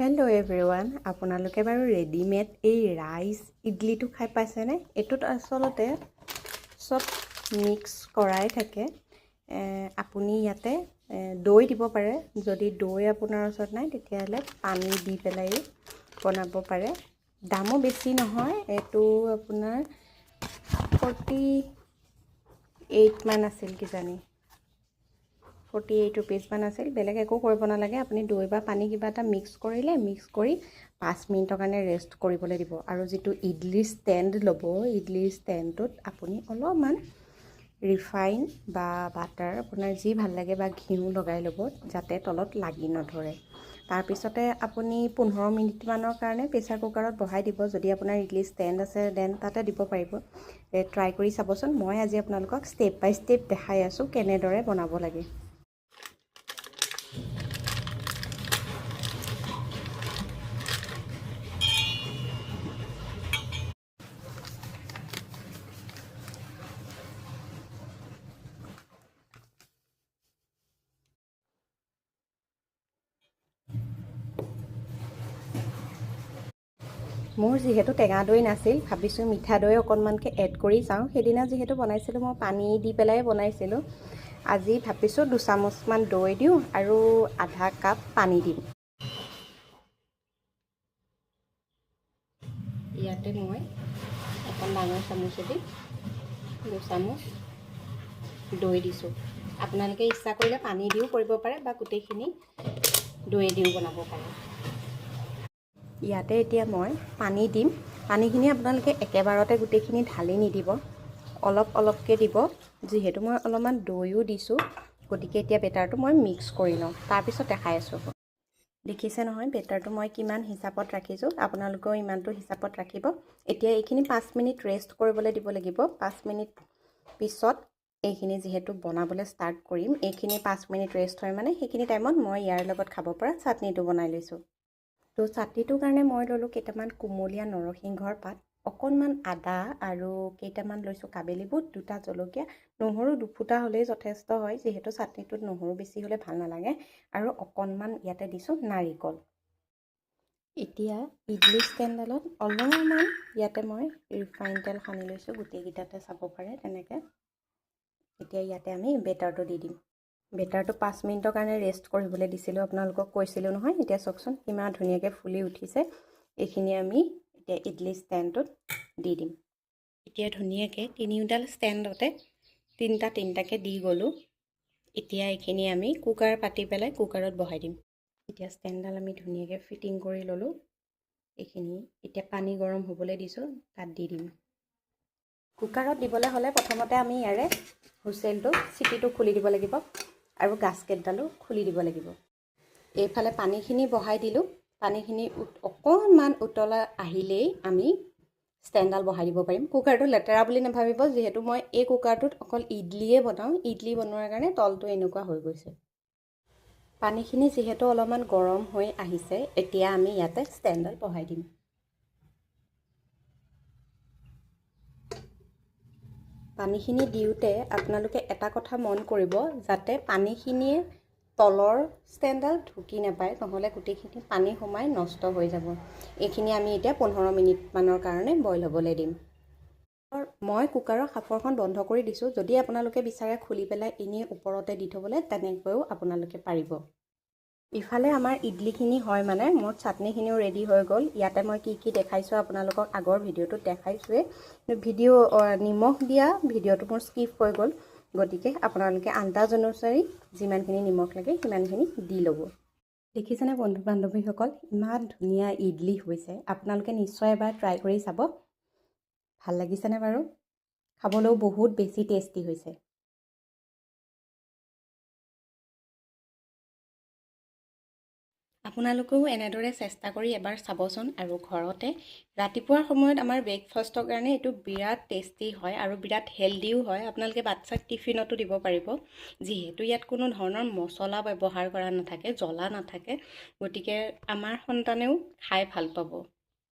Hello' everyone, আপোনালোকে বাৰু readymade এই ৰাইচ ইডলিটো খাই পাইছেনে? এইটোত আচলতে চব মিক্স কৰাই থাকে। আপুনি ইয়াতে দৈ দিব পাৰে। যদি দৈ আপোনাৰ ওচৰত নাই তেতিয়াহ'লে পানী দি পেলাইও বনাব পাৰে। দামো বেছি নহয়, এইটো আপোনাৰ 48 মান আছিল কিজানি। 48 ৰুপিজ মান আছিল। বেলেগ একো কৰিব নালাগে, আপুনি দৈ বা পানী কিবা এটা মিক্স কৰি 5 মিনিটৰ কাৰণে ৰেষ্ট কৰিবলৈ দিব। আৰু যিটো ইডলিৰ ষ্টেণ্ড ল'ব, ইডলিৰ ষ্টেণ্ডটোত আপুনি অলপমান ৰিফাইন বা বাটাৰ, আপোনাৰ যি ভাল লাগে, বা ঘিউ লগাই ল'ব যাতে তলত লাগি নধৰে। তাৰপিছতে আপুনি 15 মিনিটমানৰ কাৰণে প্ৰেছাৰ কুকাৰত বহাই দিব। যদি আপোনাৰ ইডলি ষ্টেণ্ড আছে দেন তাতে দিব পাৰিব। ট্ৰাই কৰি চাবচোন। মই আজি আপোনালোকক ষ্টেপ বাই ষ্টেপ দেখাই আছোঁ কেনেদৰে বনাব লাগে। মোৰ যিহেতু টেঙা দৈ নাছিল, ভাবিছোঁ মিঠা দৈ অকণমানকৈ এড কৰি চাওঁ। সেইদিনা যিহেতু বনাইছিলোঁ মই পানী দি পেলাই বনাইছিলোঁ। আজি ভাবিছোঁ 2 চামুচমান দৈ দিওঁ আৰু আধা কাপ পানী দিম। ইয়াতে মই এখন ডাঙৰ চামুচেদি 2 চামুচ দৈ দিছোঁ। আপোনালোকে ইচ্ছা কৰিলে পানী দিও কৰিব পাৰে বা গোটেইখিনি দৈ দিও বনাব পাৰে। ইয়াতে এতিয়া মই পানী দিম। পানীখিনি আপোনালোকে একেবাৰতে গোটেইখিনি ঢালি নিদিব, অলপ অলপকৈ দিব। যিহেতু মই অলপমান দৈও দিছোঁ, গতিকে এতিয়া বেটাৰটো মই মিক্স কৰি লওঁ, তাৰপিছত দেখাই আছোঁ। দেখিছে নহয় বেটাৰটো মই কিমান হিচাপত ৰাখিছোঁ, আপোনালোকেও ইমানটো হিচাপত ৰাখিব। এতিয়া এইখিনি 5 মিনিট ৰেষ্ট কৰিবলৈ দিব লাগিব। 5 মিনিট পিছত এইখিনি যিহেতু বনাবলৈ ষ্টাৰ্ট কৰিম, এইখিনি 5 মিনিট ৰেষ্ট হয় মানে সেইখিনি টাইমত মই ইয়াৰ লগত খাব পৰা চাটনিটো বনাই লৈছোঁ। তো চাটনিটোৰ কাৰণে মই ল'লোঁ কেইটামান কুমলীয়া নৰসিংহৰ পাত, অকণমান আদা আৰু কেইটামান লৈছোঁ কাবেলি বুট, 2টা জলকীয়া, নহৰু 2 ফুটা হ'লেই যথেষ্ট হয়, যিহেতু চাটনিটোত নহৰু বেছি হ'লে ভাল নালাগে। আৰু অকণমান ইয়াতে দিছোঁ নাৰিকল। এতিয়া ইডলি ষ্টেণ্ডডালত অলপমান ইয়াতে মই ৰিফাইন তেল সানি লৈছোঁ, গোটেইকেইটাতে চাব পাৰে তেনেকৈ। এতিয়া ইয়াতে আমি বেটাৰটো দি দিম। বেটাৰটো 5 মিনিটৰ কাৰণে ৰেষ্ট কৰিবলৈ দিছিলোঁ, আপোনালোকক কৈছিলোঁ নহয়। এতিয়া চাওকচোন কিমান ধুনীয়াকৈ ফুলি উঠিছে। এইখিনি আমি এতিয়া ইডলি ষ্টেণ্ডটোত দি দিম। এতিয়া ধুনীয়াকৈ তিনিওডাল ষ্টেণ্ডতে তিনিটাকৈ দি গ'লোঁ। এতিয়া এইখিনি আমি কুকাৰ পাতি পেলাই কুকাৰত বহাই দিম। এতিয়া ষ্টেণ্ডডাল আমি ধুনীয়াকৈ ফিটিং কৰি ল'লোঁ। এইখিনি এতিয়া পানী গৰম হ'বলৈ দিছোঁ, তাত দি দিম। কুকাৰত দিবলৈ হ'লে প্ৰথমতে আমি ইয়াৰে হুইচেলটো, চিটিটো খুলি দিব লাগিব আৰু গাস্কেটডালো খুলি দিব লাগিব। এইফালে পানীখিনি বহাই দিলোঁ। পানীখিনি অকণমান উতলা আহিলেই আমি ষ্টেণ্ডডাল বহাই দিব পাৰিম। কুকাৰটো লেতেৰা বুলি নাভাবিব, যিহেতু মই এই কুকাৰটোত অকল ইডলিয়ে বনাওঁ। ইডলি বনোৱাৰ কাৰণে তলটো এনেকুৱা হৈ গৈছে। পানীখিনি যিহেতু অলপমান গৰম হৈ আহিছে, এতিয়া আমি ইয়াতে ষ্টেণ্ডডাল বহাই দিম। পানীখিনি দিওঁতে আপোনালোকে এটা কথা মন কৰিব, যাতে পানীখিনিয়ে তলৰ ষ্টেণ্ডডাল ঢুকি নাপায়, নহ'লে গোটেইখিনি পানী সোমাই নষ্ট হৈ যাব। এইখিনি আমি এতিয়া 15 মিনিটমানৰ কাৰণে বইল হ'বলৈ দিম। মই কুকাৰৰ সাঁফৰখন বন্ধ কৰি দিছোঁ। যদি আপোনালোকে বিচাৰে খুলি পেলাই এনেই ওপৰতে দি থ'বলৈ, তেনেকৈও আপোনালোকে পাৰিব। ইফালে আমাৰ ইডলিখিনি হয় মানে মোৰ চাটনিখিনিও ৰেডি হৈ গ'ল। ইয়াতে মই কি কি দেখাইছোঁ আপোনালোকক আগৰ ভিডিঅ'টোত দেখাইছোঁৱেই। নিমখ দিয়া ভিডিঅ'টো মোৰ স্কিপ হৈ গ'ল, গতিকে আপোনালোকে আন্দাজ অনুসৰি যিমানখিনি নিমখ লাগে সিমানখিনি দি ল'ব। দেখিছেনে বন্ধু বান্ধৱীসকল, ইমান ধুনীয়া ইডলি হৈছে। আপোনালোকে নিশ্চয় এবাৰ ট্ৰাই কৰি চাব। ভাল লাগিছেনে বাৰু? খাবলৈও বহুত বেছি টেষ্টি হৈছে। আপোনালোকেও এনেদৰে চেষ্টা কৰি এবাৰ চাবচোন। আৰু ঘৰতে ৰাতিপুৱাৰ সময়ত আমাৰ ব্ৰেকফাষ্টৰ কাৰণে এইটো বিৰাট টেষ্টি হয় আৰু বিৰাট হেল্ডিও হয়। আপোনালোকে বাচ্ছাক টিফিনতো দিব পাৰিব, যিহেতু ইয়াত কোনো ধৰণৰ মছলা ব্যৱহাৰ কৰা নাথাকে, জ্বলা নাথাকে, গতিকে আমাৰ সন্তানেও খাই ভাল পাব।